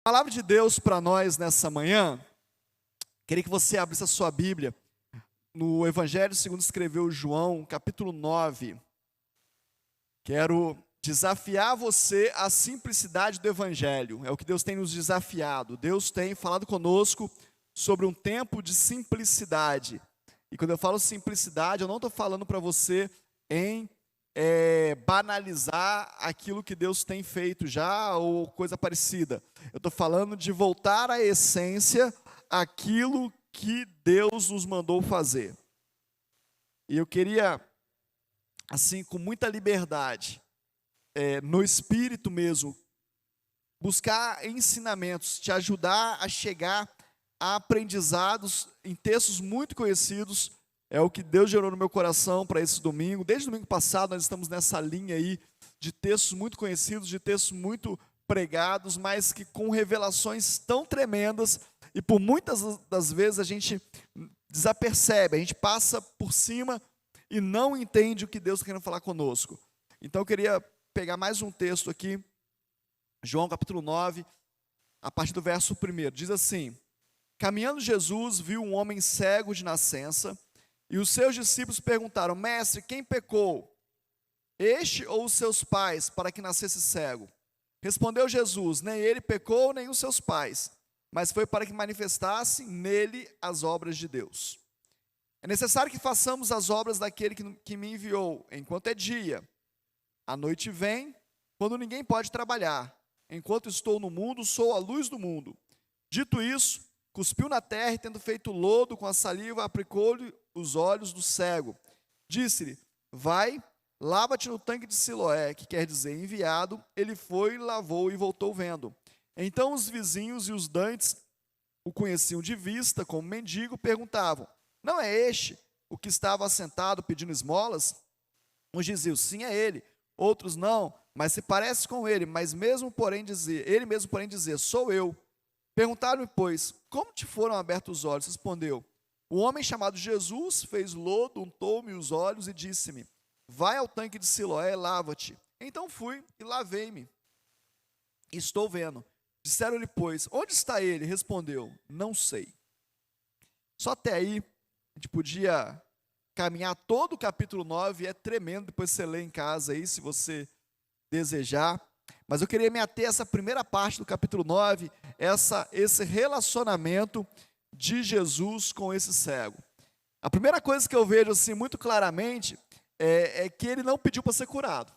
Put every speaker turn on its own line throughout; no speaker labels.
A palavra de Deus para nós nessa manhã, queria que você abrisse a sua Bíblia no Evangelho segundo escreveu João, capítulo 9. Quero desafiar você à simplicidade do Evangelho, é o que Deus tem nos desafiado. Deus tem falado conosco sobre um tempo de simplicidade. E quando eu falo simplicidade, eu não estou falando para você em banalizar aquilo que Deus tem feito já ou coisa parecida. Eu estou falando de voltar à essência, aquilo que Deus nos mandou fazer. E eu queria, assim, com muita liberdade, no espírito mesmo, buscar ensinamentos, te ajudar a chegar a aprendizados em textos muito conhecidos. É o que Deus gerou no meu coração para esse domingo. Desde o domingo passado nós estamos nessa linha aí de textos muito conhecidos, de textos muito pregados, mas que com revelações tão tremendas, e por muitas das vezes a gente desapercebe, a gente passa por cima e não entende o que Deus está querendo falar conosco. Então eu queria pegar mais um texto aqui, João capítulo 9, a partir do verso 1, diz assim: caminhando Jesus viu um homem cego de nascença, e os seus discípulos perguntaram: mestre, quem pecou, este ou os seus pais, para que nascesse cego? Respondeu Jesus: nem ele pecou, nem os seus pais, mas foi para que manifestassem nele as obras de Deus. É necessário que façamos as obras daquele que me enviou, enquanto é dia. A noite vem, quando ninguém pode trabalhar. Enquanto estou no mundo, sou a luz do mundo. Dito isso, cuspiu na terra e, tendo feito lodo com a saliva, aplicou-lhe os olhos do cego. Disse-lhe: vai, lava-te no tanque de Siloé, que quer dizer enviado. Ele foi, lavou e voltou vendo. Então os vizinhos e os dantes o conheciam de vista, como mendigo, perguntavam: não é este o que estava assentado pedindo esmolas? Uns diziam: sim, é ele. Outros: não, mas se parece com ele. Mas ele mesmo porém dizia: sou eu. Perguntaram-lhe, pois, como te foram abertos os olhos? Respondeu: o homem chamado Jesus fez lodo, untou-me os olhos e disse-me: vai ao tanque de Siloé, lava-te. Então fui e lavei-me. Estou vendo. Disseram-lhe, pois, onde está ele? Respondeu: não sei. Só até aí, a gente podia caminhar todo o capítulo 9, é tremendo, depois você lê em casa aí, se você desejar. Mas eu queria me ater a essa primeira parte do capítulo 9, esse relacionamento de Jesus com esse cego. A primeira coisa que eu vejo assim muito claramente é que ele não pediu para ser curado.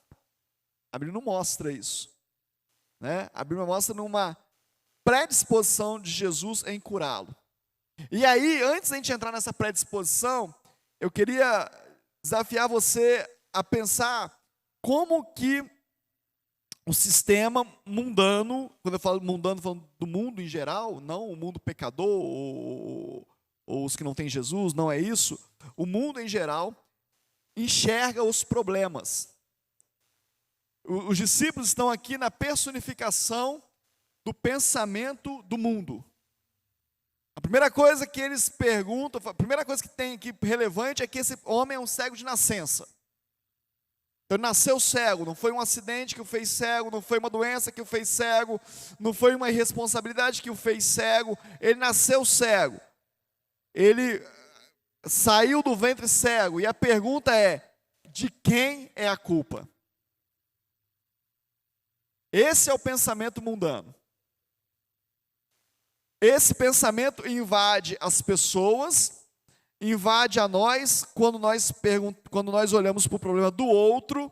A Bíblia não mostra isso, né? A Bíblia mostra numa predisposição de Jesus em curá-lo. E aí, antes de a gente entrar nessa predisposição, eu queria desafiar você a pensar como que o sistema mundano, quando eu falo mundano, falando do mundo em geral, não o mundo pecador ou os que não têm Jesus, não é isso. O mundo em geral enxerga os problemas. Os discípulos estão aqui na personificação do pensamento do mundo. A primeira coisa que eles perguntam, a primeira coisa que tem aqui relevante é que esse homem é um cego de nascença. Ele nasceu cego, não foi um acidente que o fez cego, não foi uma doença que o fez cego, não foi uma irresponsabilidade que o fez cego, ele nasceu cego. Ele saiu do ventre cego, e a pergunta é: de quem é a culpa? Esse é o pensamento mundano. Esse pensamento invade as pessoas, invade a nós quando nós olhamos para o problema do outro,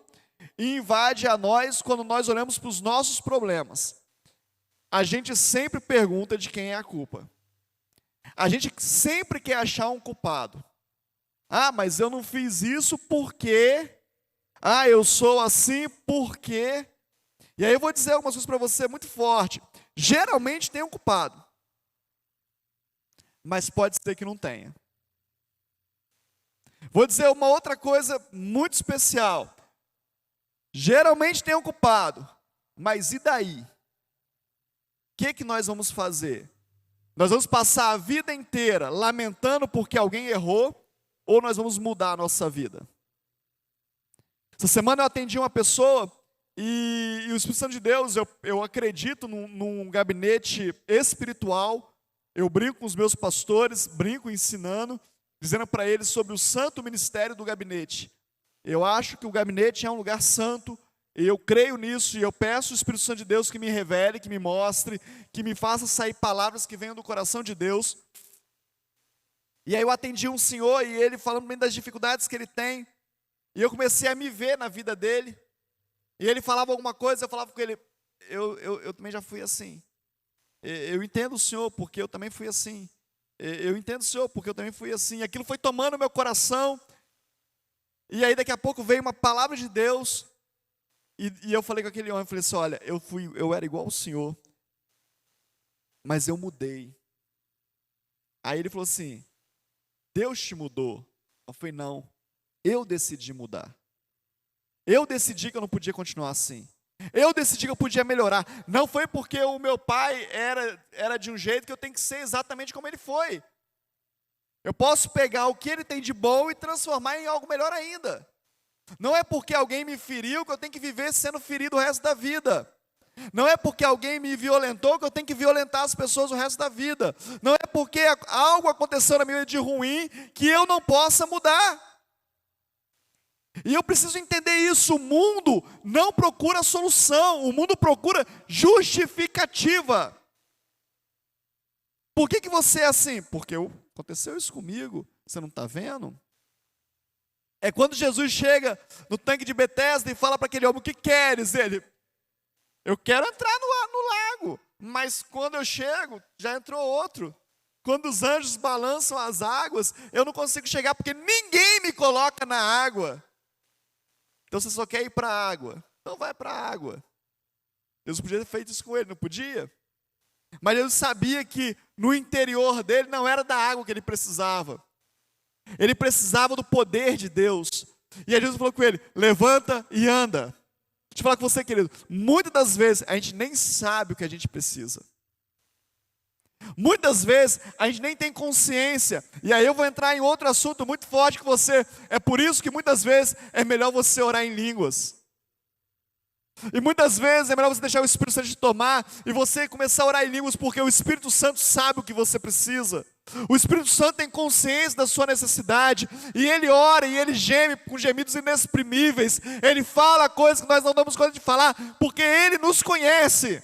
e invade a nós quando nós olhamos para os nossos problemas. A gente sempre pergunta de quem é a culpa. A gente sempre quer achar um culpado. Ah, mas eu não fiz isso porque... Ah, eu sou assim porque... E aí eu vou dizer algumas coisas para você muito forte. Geralmente tem um culpado, mas pode ser que não tenha. Vou dizer uma outra coisa muito especial. Geralmente tem um culpado, mas e daí? O que nós vamos fazer? Nós vamos passar a vida inteira lamentando porque alguém errou, ou nós vamos mudar a nossa vida? Essa semana eu atendi uma pessoa E o Espírito Santo de Deus, eu acredito num gabinete espiritual. Eu brinco com os meus pastores, brinco ensinando, dizendo para eles sobre o santo ministério do gabinete. Eu acho que o gabinete é um lugar santo, e eu creio nisso, e eu peço ao Espírito Santo de Deus que me revele, que me mostre, que me faça sair palavras que venham do coração de Deus. E aí eu atendi um senhor, e ele falando bem das dificuldades que ele tem, e eu comecei a me ver na vida dele. E ele falava alguma coisa, eu falava com ele, eu também já fui assim. Eu entendo o senhor, porque eu também fui assim. Eu entendo o senhor, porque eu também fui assim. Aquilo foi tomando meu coração. E aí daqui a pouco veio uma palavra de Deus. E eu falei com aquele homem, eu falei assim, olha, eu era igual ao senhor, mas eu mudei. Aí ele falou assim, Deus te mudou. Eu falei, não, eu decidi mudar. Eu decidi que eu não podia continuar assim. Eu decidi que eu podia melhorar. Não foi porque o meu pai era de um jeito que eu tenho que ser exatamente como ele foi. Eu posso pegar o que ele tem de bom e transformar em algo melhor ainda. Não é porque alguém me feriu que eu tenho que viver sendo ferido o resto da vida. Não é porque alguém me violentou que eu tenho que violentar as pessoas o resto da vida. Não é porque algo aconteceu na minha vida de ruim que eu não possa mudar. E eu preciso entender isso. O mundo não procura solução, o mundo procura justificativa. Por que você é assim? Porque aconteceu isso comigo, você não está vendo? É quando Jesus chega no tanque de Betesda e fala para aquele homem, o que queres? Ele, eu quero entrar no lago, mas quando eu chego, já entrou outro. Quando os anjos balançam as águas, eu não consigo chegar porque ninguém me coloca na água. Então você só quer ir para a água. Então vai para a água. Deus podia ter feito isso com ele, não podia? Mas Jesus sabia que no interior dele não era da água que ele precisava. Ele precisava do poder de Deus. E aí Jesus falou com ele, levanta e anda. Deixa eu falar com você, querido. Muitas das vezes a gente nem sabe o que a gente precisa. Muitas vezes a gente nem tem consciência. E aí eu vou entrar em outro assunto muito forte com você. É por isso que muitas vezes é melhor você orar em línguas. E muitas vezes é melhor você deixar o Espírito Santo te tomar e você começar a orar em línguas, porque o Espírito Santo sabe o que você precisa. O Espírito Santo tem consciência da sua necessidade e ele ora e ele geme com gemidos inexprimíveis. Ele fala coisas que nós não damos conta de falar, porque ele nos conhece.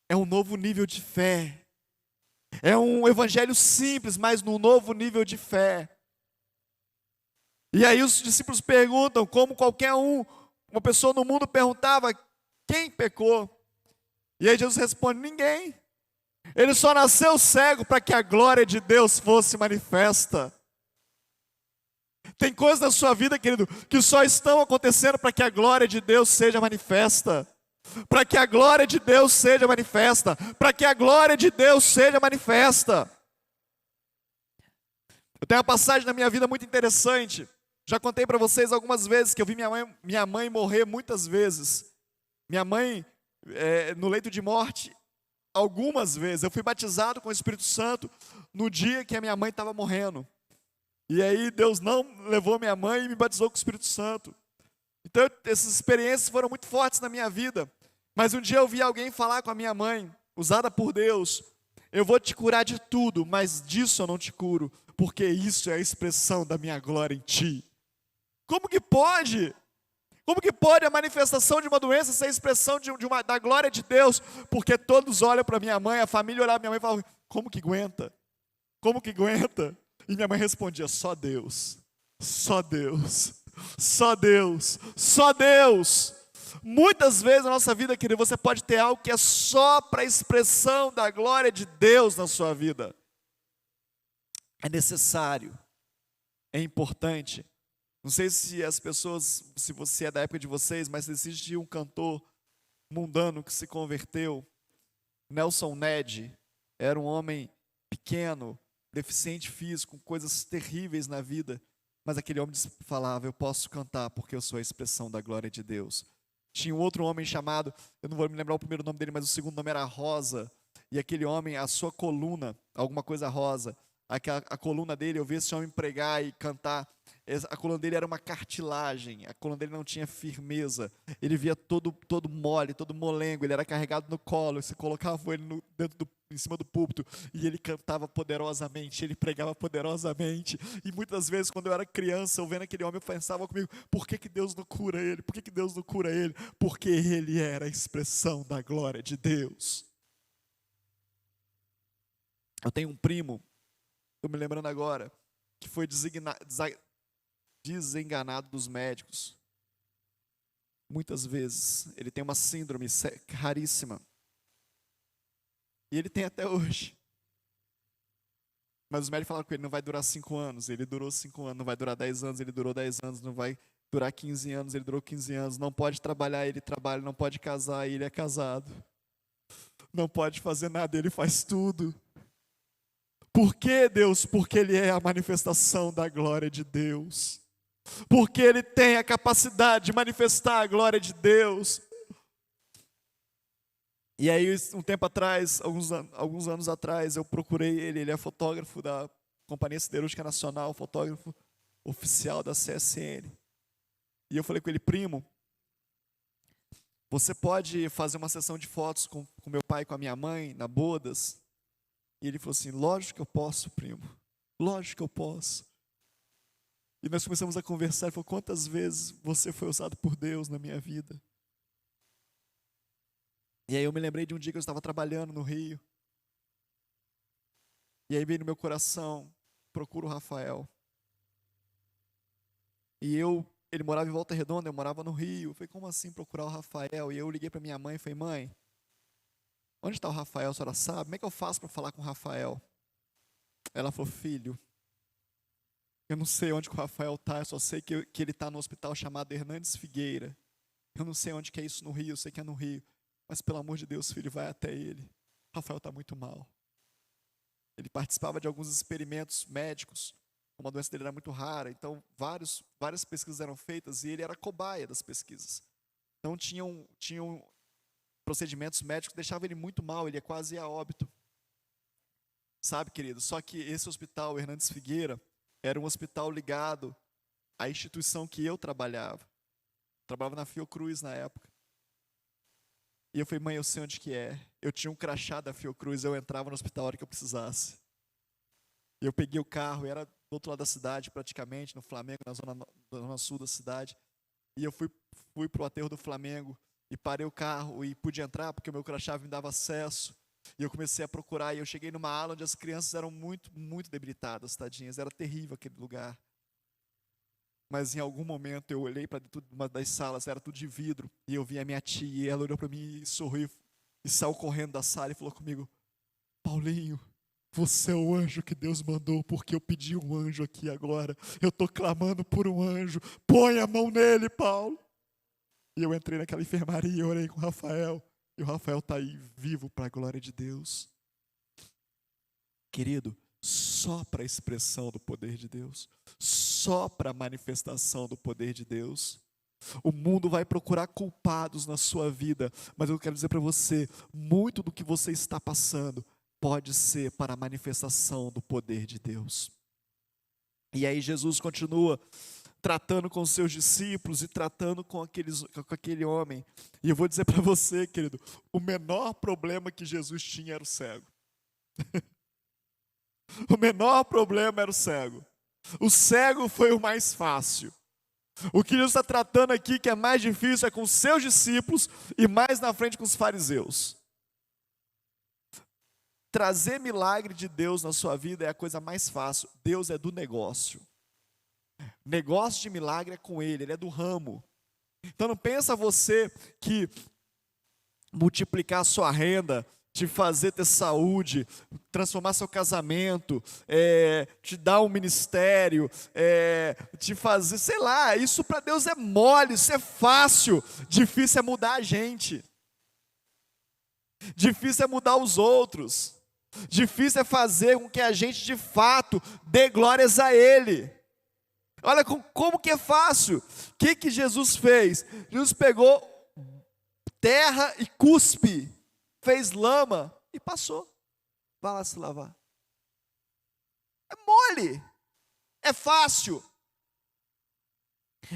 É um novo nível de fé. É um evangelho simples, mas num novo nível de fé. E aí os discípulos perguntam, como qualquer uma pessoa no mundo perguntava, quem pecou? E aí Jesus responde, ninguém. Ele só nasceu cego para que a glória de Deus fosse manifesta. Tem coisas na sua vida, querido, que só estão acontecendo para que a glória de Deus seja manifesta. Para que a glória de Deus seja manifesta. Para que a glória de Deus seja manifesta. Eu tenho uma passagem na minha vida muito interessante. Já contei para vocês algumas vezes que eu vi minha mãe morrer muitas vezes. Minha mãe no leito de morte algumas vezes. Eu fui batizado com o Espírito Santo no dia que a minha mãe estava morrendo. E aí Deus não levou minha mãe e me batizou com o Espírito Santo. Então essas experiências foram muito fortes na minha vida. Mas um dia eu vi alguém falar com a minha mãe, usada por Deus, eu vou te curar de tudo, mas disso eu não te curo, porque isso é a expressão da minha glória em ti. Como que pode? Como que pode a manifestação de uma doença ser a expressão da glória de Deus? Porque todos olham para minha mãe, a família olhava para minha mãe e falavam, como que aguenta? Como que aguenta? E minha mãe respondia, só Deus, só Deus, só Deus, só Deus. Muitas vezes na nossa vida, querido, você pode ter algo que é só para a expressão da glória de Deus na sua vida. É necessário, é importante. Não sei se as pessoas, se você é da época de vocês, mas existe um cantor mundano que se converteu, Nelson Ned, era um homem pequeno, deficiente físico, com coisas terríveis na vida, mas aquele homem falava, eu posso cantar porque eu sou a expressão da glória de Deus. Tinha um outro homem chamado, eu não vou me lembrar o primeiro nome dele, mas o segundo nome era Rosa, e aquele homem, a sua coluna, alguma coisa rosa, a coluna dele, eu vi esse homem pregar e cantar. A coluna dele era uma cartilagem, a coluna dele não tinha firmeza. Ele via todo mole, todo molengo, ele era carregado no colo, você colocava ele em cima do púlpito e ele cantava poderosamente, ele pregava poderosamente. E muitas vezes, quando eu era criança, eu vendo aquele homem, eu pensava comigo: por que Deus não cura ele? Por que Deus não cura ele? Porque ele era a expressão da glória de Deus. Eu tenho um primo, estou me lembrando agora, que foi desenganado dos médicos. Muitas vezes. Ele tem uma síndrome raríssima. E ele tem até hoje. Mas os médicos falaram com ele: não vai durar 5 anos. Ele durou 5 anos. Não vai durar 10 anos. Ele durou 10 anos. Não vai durar 15 anos. Ele durou 15 anos. Não pode trabalhar, ele trabalha. Não pode casar, ele é casado. Não pode fazer nada, ele faz tudo. Por que, Deus? Porque ele é a manifestação da glória de Deus. Porque ele tem a capacidade de manifestar a glória de Deus. E aí, um tempo atrás, alguns anos atrás, eu procurei ele. Ele é fotógrafo da Companhia Siderúrgica Nacional, fotógrafo oficial da CSN. E eu falei com ele: primo, você pode fazer uma sessão de fotos com meu pai e com a minha mãe, na bodas? E ele falou assim: lógico que eu posso, primo. Lógico que eu posso. E nós começamos a conversar. Ele falou: quantas vezes você foi usado por Deus na minha vida? E aí eu me lembrei de um dia que eu estava trabalhando no Rio. E aí veio no meu coração: procura o Rafael. E ele morava em Volta Redonda, eu morava no Rio. Eu falei: como assim procurar o Rafael? E eu liguei para minha mãe e falei: mãe, onde está o Rafael? A senhora sabe? Como é que eu faço para falar com o Rafael? Ela falou: filho, eu não sei onde que o Rafael está, eu só sei que ele está no hospital chamado Hernandes Figueira. Eu não sei onde que é isso no Rio, eu sei que é no Rio. Mas pelo amor de Deus, filho, vai até ele. O Rafael está muito mal. Ele participava de alguns experimentos médicos, como a doença dele era muito rara, então várias pesquisas eram feitas e ele era cobaia das pesquisas. Então tinham procedimentos médicos que deixavam ele muito mal, ele quase ia a óbito. Sabe, querido? Só que esse hospital, Hernandes Figueira, era um hospital ligado à instituição que eu trabalhava. Trabalhava na Fiocruz na época. E eu falei: mãe, eu sei onde que é. Eu tinha um crachá da Fiocruz, eu entrava no hospital a hora que eu precisasse. Eu peguei o carro, era do outro lado da cidade praticamente, no Flamengo, na zona sul da cidade. E eu fui para o aterro do Flamengo e parei o carro e pude entrar porque o meu crachá me dava acesso. E eu comecei a procurar e eu cheguei numa ala onde as crianças eram muito, muito debilitadas, tadinhas. Era terrível aquele lugar. Mas em algum momento eu olhei para dentro de uma das salas, era tudo de vidro, e eu vi a minha tia, e ela olhou para mim e sorriu, e saiu correndo da sala e falou comigo: Paulinho, você é o anjo que Deus mandou, porque eu pedi um anjo aqui agora, eu estou clamando por um anjo, põe a mão nele, Paulo. E eu entrei naquela enfermaria, orei com o Rafael, e o Rafael está aí vivo para a glória de Deus. Querido, só para a expressão do poder de Deus, só para a manifestação do poder de Deus. O mundo vai procurar culpados na sua vida, mas eu quero dizer para você: muito do que você está passando pode ser para a manifestação do poder de Deus. E aí Jesus continua tratando com os seus discípulos e tratando com aquele homem. E eu vou dizer para você, querido, o menor problema que Jesus tinha era o cego. O menor problema era o cego. O cego foi o mais fácil. O que Jesus está tratando aqui, que é mais difícil, é com os seus discípulos e mais na frente com os fariseus. Trazer milagre de Deus na sua vida é a coisa mais fácil. Deus é do negócio. Negócio de milagre é com Ele é do ramo. Então não pensa você que multiplicar a sua renda, te fazer ter saúde, transformar seu casamento, te dar um ministério, te fazer, sei lá, isso para Deus é mole, isso é fácil. Difícil é mudar a gente. Difícil é mudar os outros. Difícil é fazer com que a gente de fato dê glórias a Ele. Olha como que é fácil. O que Jesus fez? Jesus pegou terra e cuspe, fez lama e passou. Vai lá se lavar. É mole, é fácil.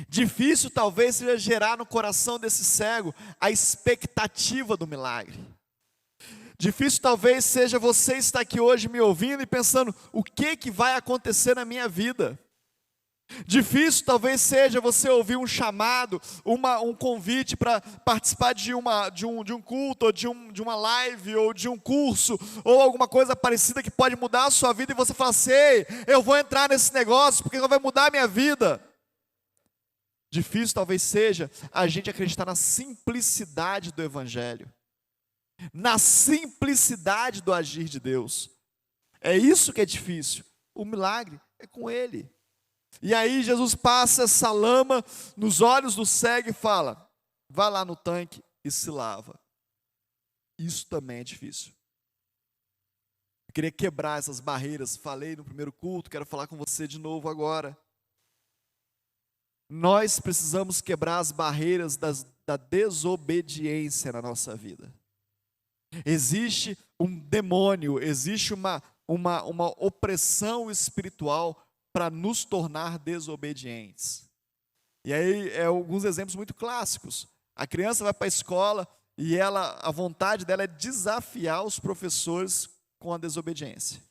Difícil talvez seja gerar no coração desse cego a expectativa do milagre. Difícil talvez seja você estar aqui hoje me ouvindo e pensando, o que vai acontecer na minha vida? Difícil talvez seja você ouvir um chamado, um convite para participar de um culto, ou de uma live, ou de um curso, ou alguma coisa parecida que pode mudar a sua vida, e você fala assim, ei, eu vou entrar nesse negócio, porque vai mudar a minha vida. Difícil talvez seja a gente acreditar na simplicidade do Evangelho, na simplicidade do agir de Deus. É isso que é difícil. O milagre é com Ele. E aí Jesus passa essa lama nos olhos do cego e fala, vai lá no tanque e se lava. Isso também é difícil. Eu queria quebrar essas barreiras, falei no primeiro culto, quero falar com você de novo agora. Nós precisamos quebrar as barreiras da desobediência na nossa vida. Existe um demônio, existe uma opressão espiritual para nos tornar desobedientes. E aí, alguns exemplos muito clássicos. A criança vai para a escola e a vontade dela é desafiar os professores com a desobediência.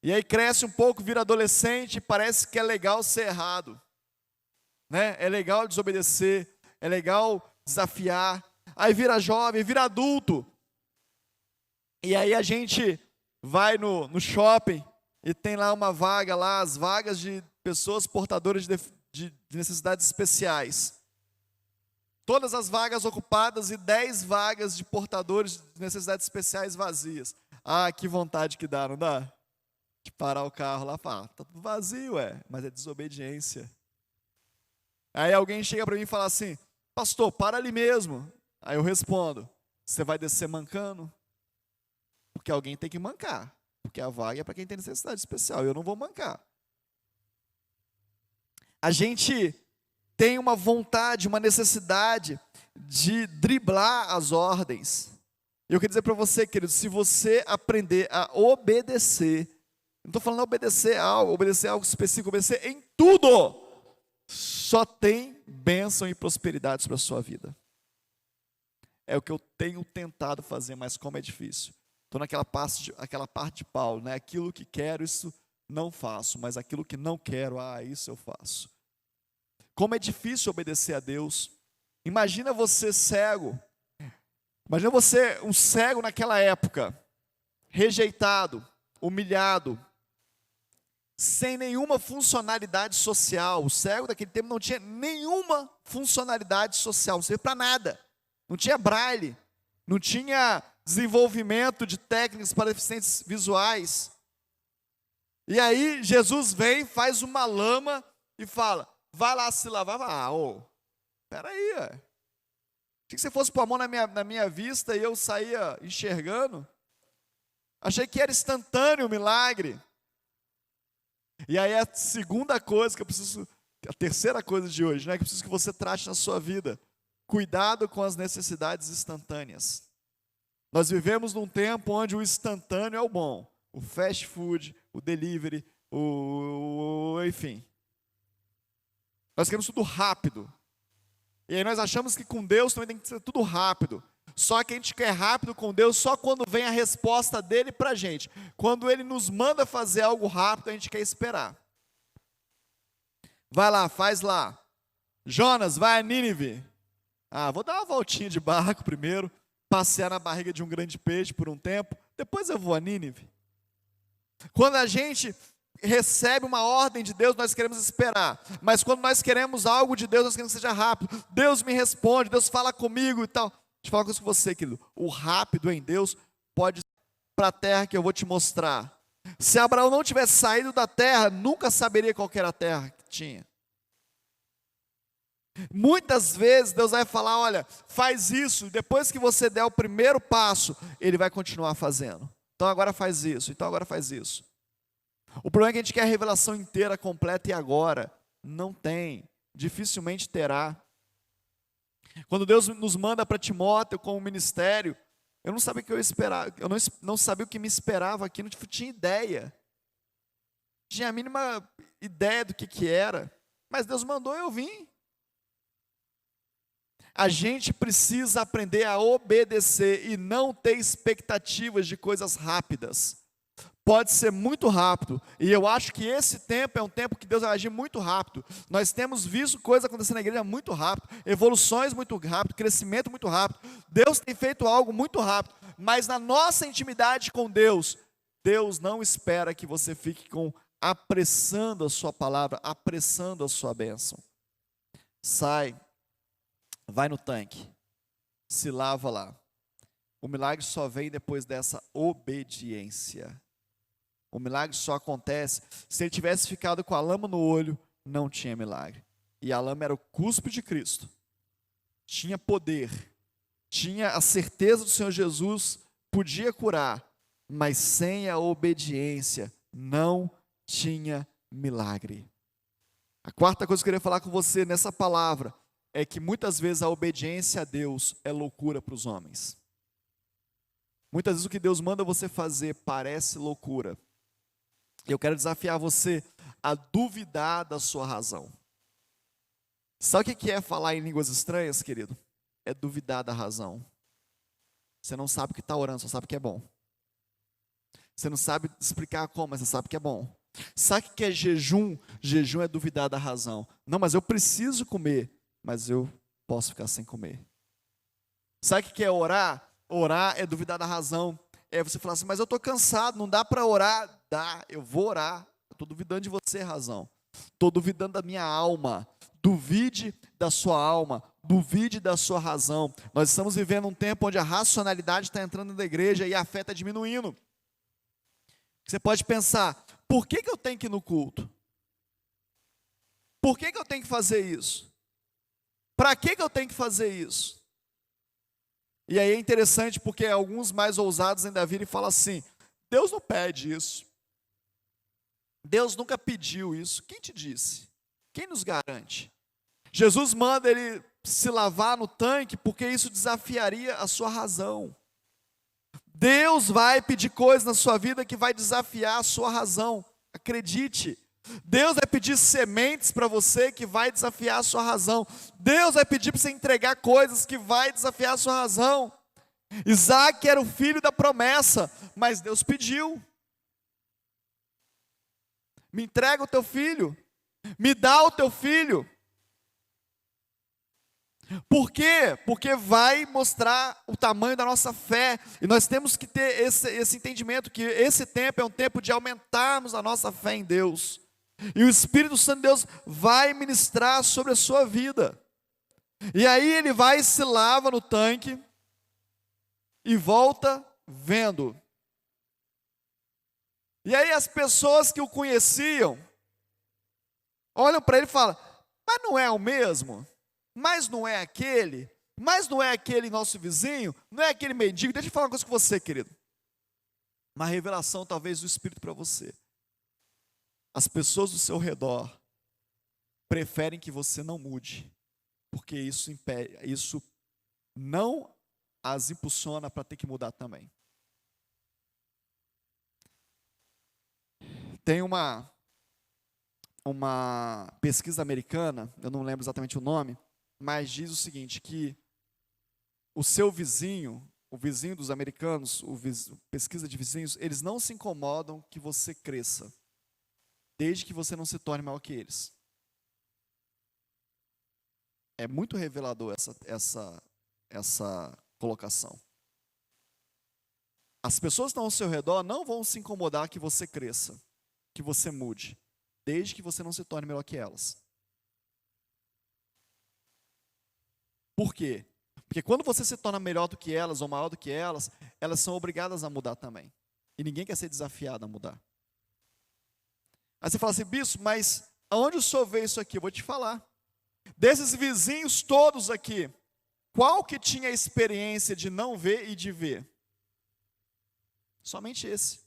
E aí cresce um pouco, vira adolescente e parece que é legal ser errado. Né? É legal desobedecer, é legal desafiar. Aí vira jovem, vira adulto. E aí a gente vai no shopping e tem lá uma vaga, lá, as vagas de pessoas portadoras de necessidades especiais. Todas as vagas ocupadas e 10 vagas de portadores de necessidades especiais vazias. Ah, que vontade que dá, não dá? De parar o carro lá e falar, tá tudo vazio, mas é desobediência. Aí alguém chega para mim e fala assim, pastor, para ali mesmo. Aí eu respondo, você vai descer mancando? Porque alguém tem que mancar. Porque a vaga é para quem tem necessidade especial, eu não vou mancar. A gente tem uma vontade, uma necessidade de driblar as ordens. E eu quero dizer para você, querido, se você aprender a obedecer, não estou falando obedecer algo específico, obedecer em tudo, só tem bênção e prosperidade sobre a sua vida. É o que eu tenho tentado fazer, mas como é difícil. Estou naquela parte de Paulo, né? Aquilo que quero, isso não faço, mas aquilo que não quero, isso eu faço. Como é difícil obedecer a Deus. Imagina você cego, imagina você um cego naquela época, rejeitado, humilhado, sem nenhuma funcionalidade social. O cego daquele tempo não tinha nenhuma funcionalidade social, não servia para nada. Não tinha braille, não tinha desenvolvimento de técnicas para deficientes visuais. E aí Jesus vem, faz uma lama e fala, vai lá se lavar. Peraí, achei que você fosse pôr a mão na minha vista e eu saía enxergando. Achei que era instantâneo o milagre. E aí a segunda coisa que eu preciso, a terceira coisa de hoje, né, que eu preciso que você trate na sua vida, cuidado com as necessidades instantâneas. Nós vivemos num tempo onde o instantâneo é o bom, o fast food, o delivery, enfim. Nós queremos tudo rápido. E aí nós achamos que com Deus também tem que ser tudo rápido. Só que a gente quer rápido com Deus só quando vem a resposta dele para a gente. Quando ele nos manda fazer algo rápido, a gente quer esperar. Vai lá, faz lá. Jonas, vai a Nínive. Vou dar uma voltinha de barco primeiro, passear na barriga de um grande peixe por um tempo, depois eu vou a Nínive. Quando a gente recebe uma ordem de Deus, nós queremos esperar. Mas quando nós queremos algo de Deus, nós queremos que seja rápido. Deus me responde, Deus fala comigo e tal. Deixa eu falar uma coisa com você, querido. O rápido em Deus pode ir para a terra que eu vou te mostrar. Se Abraão não tivesse saído da terra, nunca saberia qual era a terra que tinha. Muitas vezes Deus vai falar, olha, faz isso, depois que você der o primeiro passo, Ele vai continuar fazendo. Então agora faz isso, então agora faz isso. O problema é que a gente quer a revelação inteira, completa e agora. Não tem, dificilmente terá. Quando Deus nos manda para Timóteo com o ministério, eu não sabia o que eu esperava, eu não sabia o que me esperava aqui, não tinha ideia. tinha a mínima ideia do que era, mas Deus mandou eu vim. A gente precisa aprender a obedecer e não ter expectativas de coisas rápidas. Pode ser muito rápido, e eu acho que esse tempo é um tempo que Deus vai agir muito rápido. Nós temos visto coisas acontecendo na igreja muito rápido, evoluções muito rápido, crescimento muito rápido. Deus tem feito algo muito rápido, mas na nossa intimidade com Deus, Deus não espera que você fique apressando a sua palavra, apressando a sua bênção. Sai, vai no tanque, se lava lá. O milagre só vem depois dessa obediência. O milagre só acontece se ele tivesse ficado com a lama no olho, não tinha milagre. E a lama era o cuspe de Cristo. Tinha poder, tinha a certeza do Senhor Jesus, podia curar, mas sem a obediência não tinha milagre. A quarta coisa que eu queria falar com você nessa palavra é que muitas vezes a obediência a Deus é loucura para os homens. Muitas vezes o que Deus manda você fazer parece loucura. Eu quero desafiar você a duvidar da sua razão. Sabe o que é falar em línguas estranhas, querido? É duvidar da razão. Você não sabe o que está orando, só sabe que é bom. Você não sabe explicar como, mas você sabe que é bom. Sabe o que é jejum? Jejum é duvidar da razão. Não, mas eu preciso comer, mas eu posso ficar sem comer. Sabe o que é orar? Orar é duvidar da razão. É você falar assim, mas eu estou cansado, não dá para orar. Dá, eu vou orar. Eu estou duvidando de você, razão. Estou duvidando da minha alma. Duvide da sua alma, duvide da sua razão. Nós estamos vivendo um tempo onde a racionalidade está entrando na igreja e a fé está diminuindo. Você pode pensar, por que eu tenho que ir no culto? Por que eu tenho que fazer isso? Para que eu tenho que fazer isso? E aí é interessante porque alguns mais ousados ainda viram e falam assim, Deus não pede isso. Deus nunca pediu isso. Quem te disse? Quem nos garante? Jesus manda ele se lavar no tanque porque isso desafiaria a sua razão. Deus vai pedir coisas na sua vida que vai desafiar a sua razão. Acredite. Deus vai pedir sementes para você que vai desafiar a sua razão. Deus vai pedir para você entregar coisas que vai desafiar a sua razão. Isaac era o filho da promessa, mas Deus pediu. Me entrega o teu filho. Me dá o teu filho. Por quê? Porque vai mostrar o tamanho da nossa fé. E nós temos que ter esse entendimento que esse tempo é um tempo de aumentarmos a nossa fé em Deus. E o Espírito Santo de Deus vai ministrar sobre a sua vida. E aí ele vai e se lava no tanque e volta vendo. E aí as pessoas que o conheciam olham para ele e falam, mas não é o mesmo? Mas não é aquele? Mas não é aquele nosso vizinho? Não é aquele mendigo? Deixa eu falar uma coisa com você, querido. Uma revelação talvez do Espírito para você. As pessoas do seu redor preferem que você não mude, porque isso não as impulsiona para ter que mudar também. Tem uma pesquisa americana, eu não lembro exatamente o nome, mas diz o seguinte, que o seu vizinho, o vizinho dos americanos, pesquisa de vizinhos, eles não se incomodam que você cresça, desde que você não se torne maior que eles. É muito revelador essa colocação. As pessoas que estão ao seu redor não vão se incomodar que você cresça, que você mude, desde que você não se torne melhor que elas. Por quê? Porque quando você se torna melhor do que elas ou maior do que elas são obrigadas a mudar também. E ninguém quer ser desafiado a mudar. Aí você fala assim, bispo, mas aonde o senhor vê isso aqui? Eu vou te falar. Desses vizinhos todos aqui, qual que tinha a experiência de não ver e de ver? Somente esse.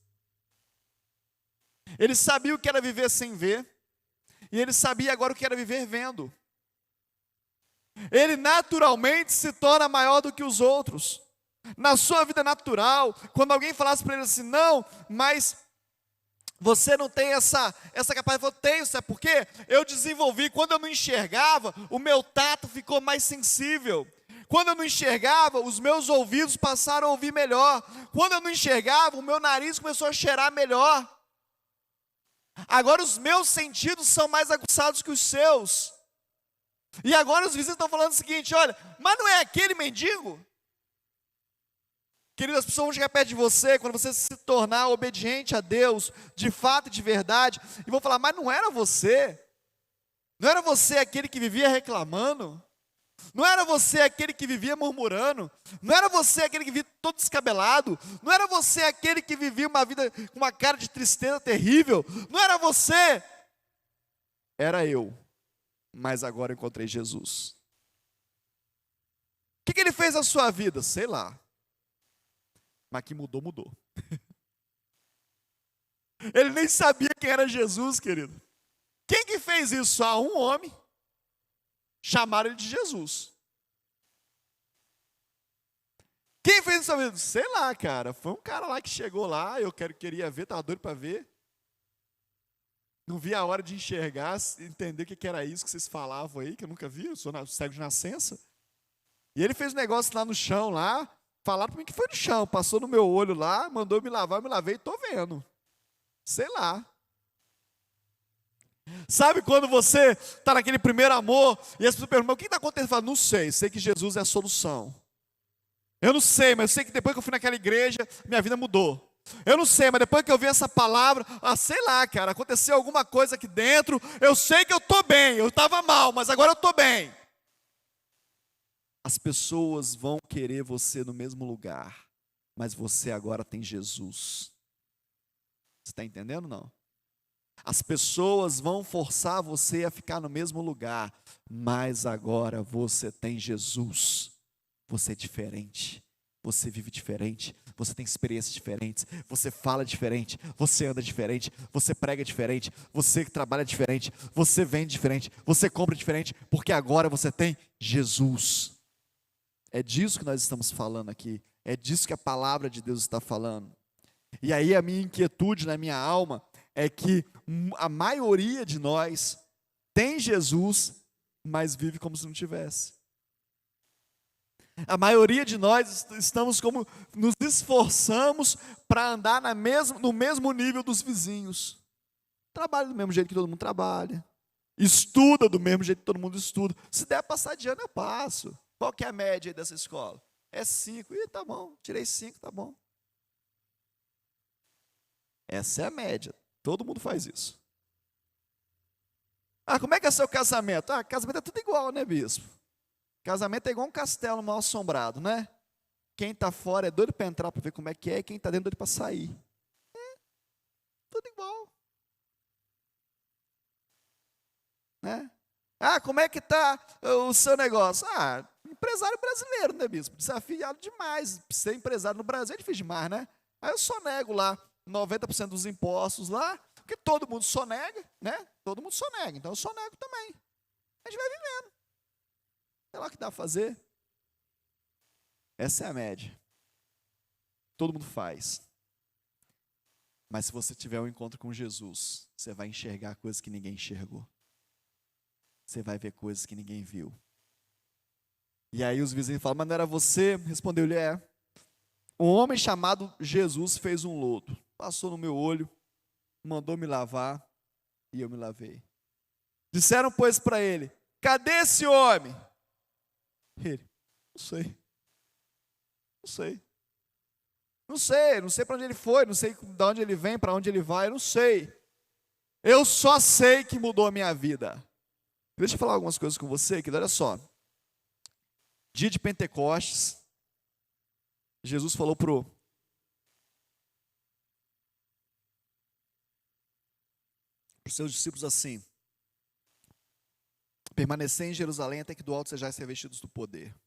Ele sabia o que era viver sem ver, e ele sabia agora o que era viver vendo. Ele naturalmente se torna maior do que os outros. Na sua vida natural, quando alguém falasse para ele assim, não, mas Você não tem essa capacidade. Eu tenho, sabe por quê? Eu desenvolvi, quando eu não enxergava, o meu tato ficou mais sensível. Quando eu não enxergava, os meus ouvidos passaram a ouvir melhor. Quando eu não enxergava, o meu nariz começou a cheirar melhor. Agora os meus sentidos são mais aguçados que os seus. E agora os vizinhos estão falando o seguinte: olha, mas não é aquele mendigo? Querido, as pessoas vão chegar perto de você, quando você se tornar obediente a Deus, de fato e de verdade, e vão falar: mas não era você? Não era você aquele que vivia reclamando? Não era você aquele que vivia murmurando? Não era você aquele que vivia todo descabelado? Não era você aquele que vivia uma vida com uma cara de tristeza terrível? Não era você? Era eu, mas agora eu encontrei Jesus. O que ele fez na sua vida? Sei lá. Mas que mudou, mudou. Ele nem sabia quem era Jesus, querido. Quem que fez isso? Só um homem. Chamaram ele de Jesus. Quem fez isso na vida? Sei lá, cara. Foi um cara lá que chegou lá, eu queria ver, estava doido para ver. Não vi a hora de enxergar, entender o que era isso que vocês falavam aí, que eu nunca vi, eu sou cego de nascença. E ele fez um negócio lá no chão, lá. Falaram para mim que foi no chão, passou no meu olho lá, mandou eu me lavar, eu me lavei e estou vendo. Sei lá. Sabe quando você está naquele primeiro amor e as pessoas perguntam: o que está acontecendo? Fala: não sei que Jesus é a solução. Eu não sei, mas eu sei que depois que eu fui naquela igreja, minha vida mudou. Eu não sei, mas depois que eu vi essa palavra, sei lá, cara, aconteceu alguma coisa aqui dentro, eu sei que eu estou bem, eu estava mal, mas agora eu estou bem. As pessoas vão querer você no mesmo lugar, mas você agora tem Jesus. Você está entendendo, não? As pessoas vão forçar você a ficar no mesmo lugar, mas agora você tem Jesus. Você é diferente, você vive diferente, você tem experiências diferentes, você fala diferente, você anda diferente, você prega diferente, você trabalha diferente, você vende diferente, você compra diferente, porque agora você tem Jesus. É disso que nós estamos falando aqui. É disso que a palavra de Deus está falando. E aí a minha inquietude na minha alma é que a maioria de nós tem Jesus, mas vive como se não tivesse. A maioria de nós estamos como, nos esforçamos para andar no mesmo nível dos vizinhos. Trabalha do mesmo jeito que todo mundo trabalha. Estuda do mesmo jeito que todo mundo estuda. Se der passar de ano, eu passo. Qual que é a média aí dessa escola? É 5. Ih, tá bom, tirei 5, tá bom. Essa é a média. Todo mundo faz isso. Como é que é seu casamento? Casamento é tudo igual, né, bispo? Casamento é igual um castelo mal assombrado, né? Quem está fora é doido para entrar para ver como é que é, e quem está dentro é doido para sair. Tudo igual. Né? Como é que está o seu negócio? Empresário brasileiro, né, bispo? Desafiado demais. Ser empresário no Brasil é difícil demais, né? Aí eu sonego lá 90% dos impostos lá, porque todo mundo sonega, né? Todo mundo sonega, então eu sonego também. A gente vai vivendo. Sei lá o que dá a fazer. Essa é a média. Todo mundo faz. Mas se você tiver um encontro com Jesus, você vai enxergar coisas que ninguém enxergou. Você vai ver coisas que ninguém viu. E aí os vizinhos falam: mas não era você? Respondeu-lhe: é. Um homem chamado Jesus fez um lodo, passou no meu olho, mandou me lavar e eu me lavei. Disseram, pois, para ele: cadê esse homem? Ele: não sei. Não sei para onde ele foi, não sei de onde ele vem, para onde ele vai, eu não sei. Eu só sei que mudou a minha vida. Deixa eu falar algumas coisas com você, que olha só. Dia de Pentecostes, Jesus falou para os seus discípulos assim: permanecer em Jerusalém até que do alto sejais revestidos do poder.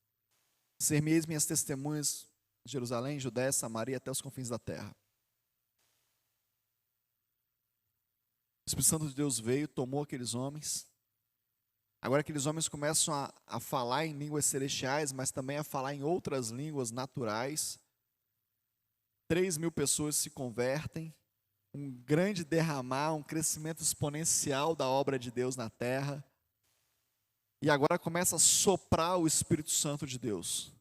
Ser-me-eis minhas testemunhas em Jerusalém, Judéia, Samaria, até os confins da terra. O Espírito Santo de Deus veio, tomou aqueles homens. Agora aqueles homens começam a falar em línguas celestiais, mas também a falar em outras línguas naturais. 3.000 pessoas se convertem. um grande derramar, um crescimento exponencial da obra de Deus na terra. E agora começa a soprar o Espírito Santo de Deus.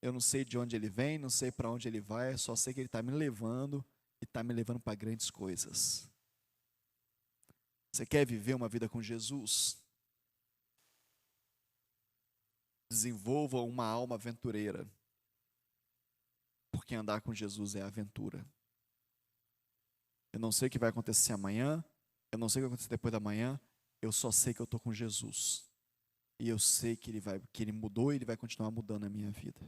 Eu não sei de onde ele vem, não sei para onde ele vai, só sei que ele está me levando e está me levando para grandes coisas. Você quer viver uma vida com Jesus? Desenvolva uma alma aventureira. Porque andar com Jesus é aventura. Eu não sei o que vai acontecer amanhã, eu não sei o que vai acontecer depois da manhã, eu só sei que eu estou com Jesus. E eu sei que ele mudou e ele vai continuar mudando a minha vida.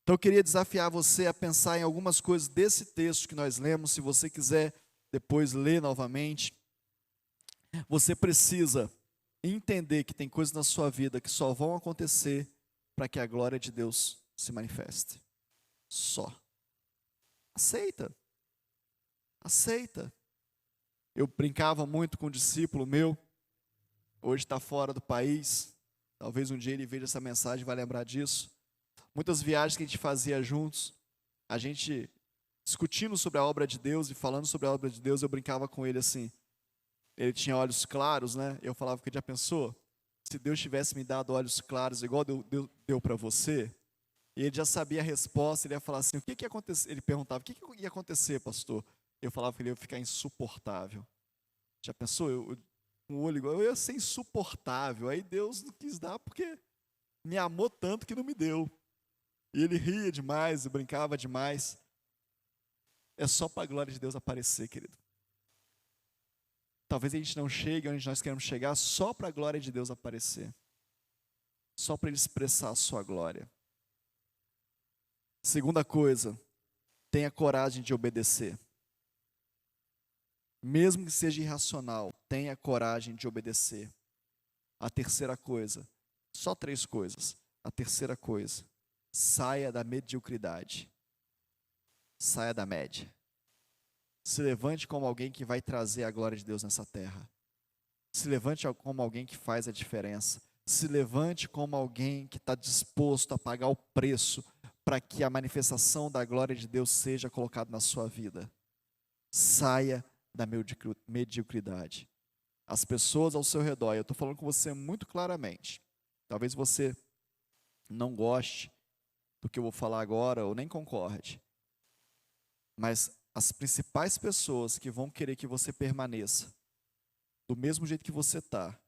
Então eu queria desafiar você a pensar em algumas coisas desse texto que nós lemos. Se você quiser depois ler novamente, você precisa entender que tem coisas na sua vida que só vão acontecer para que a glória de Deus se manifeste. Só. Aceita. Aceita. Eu brincava muito com um discípulo meu, hoje está fora do país, talvez um dia ele veja essa mensagem e vai lembrar disso. Muitas viagens que a gente fazia juntos, a gente discutindo sobre a obra de Deus e falando sobre a obra de Deus, eu brincava com ele assim. Ele tinha olhos claros, né? Eu falava que já pensou? Se Deus tivesse me dado olhos claros igual deu para você, e ele já sabia a resposta, ele ia falar assim, o que ia acontecer? Ele perguntava, o que ia acontecer, pastor? Eu falava que ele ia ficar insuportável. Já pensou? Com o olho igual, eu ia ser insuportável. Aí Deus não quis dar porque me amou tanto que não me deu. E ele ria demais, brincava demais. É só para a glória de Deus aparecer, querido. Talvez a gente não chegue onde nós queremos chegar só para a glória de Deus aparecer. Só para Ele expressar a sua glória. Segunda coisa, tenha coragem de obedecer. Mesmo que seja irracional, tenha coragem de obedecer. A terceira coisa, só 3 coisas. A terceira coisa, saia da mediocridade. Saia da média. Se levante como alguém que vai trazer a glória de Deus nessa terra. Se levante como alguém que faz a diferença. Se levante como alguém que está disposto a pagar o preço para que a manifestação da glória de Deus seja colocada na sua vida. Saia da mediocridade. As pessoas ao seu redor, eu estou falando com você muito claramente. Talvez você não goste do que eu vou falar agora ou nem concorde. Mas as principais pessoas que vão querer que você permaneça do mesmo jeito que você está,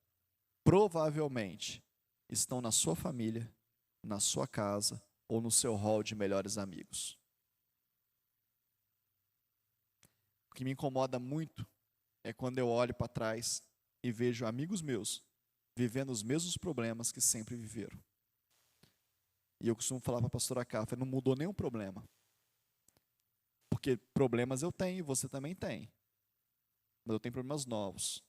provavelmente estão na sua família, na sua casa ou no seu hall de melhores amigos. O que me incomoda muito é quando eu olho para trás e vejo amigos meus vivendo os mesmos problemas que sempre viveram. E eu costumo falar para a pastora Cáfia, não mudou nenhum problema. Porque problemas eu tenho e você também tem. Mas eu tenho problemas novos.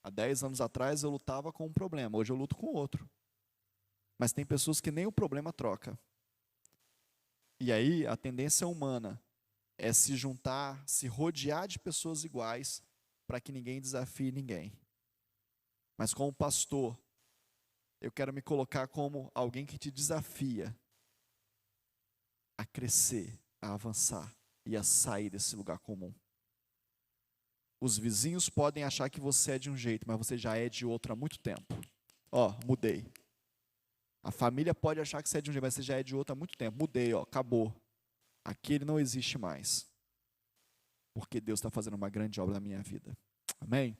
Há 10 anos atrás eu lutava com um problema, hoje eu luto com outro. Mas tem pessoas que nem o problema troca. E aí a tendência humana é se juntar, se rodear de pessoas iguais para que ninguém desafie ninguém. Mas como pastor, eu quero me colocar como alguém que te desafia a crescer, a avançar e a sair desse lugar comum. Os vizinhos podem achar que você é de um jeito, mas você já é de outro há muito tempo. Mudei. A família pode achar que você é de um jeito, mas você já é de outro há muito tempo. Mudei, acabou. Aquele não existe mais. Porque Deus está fazendo uma grande obra na minha vida. Amém?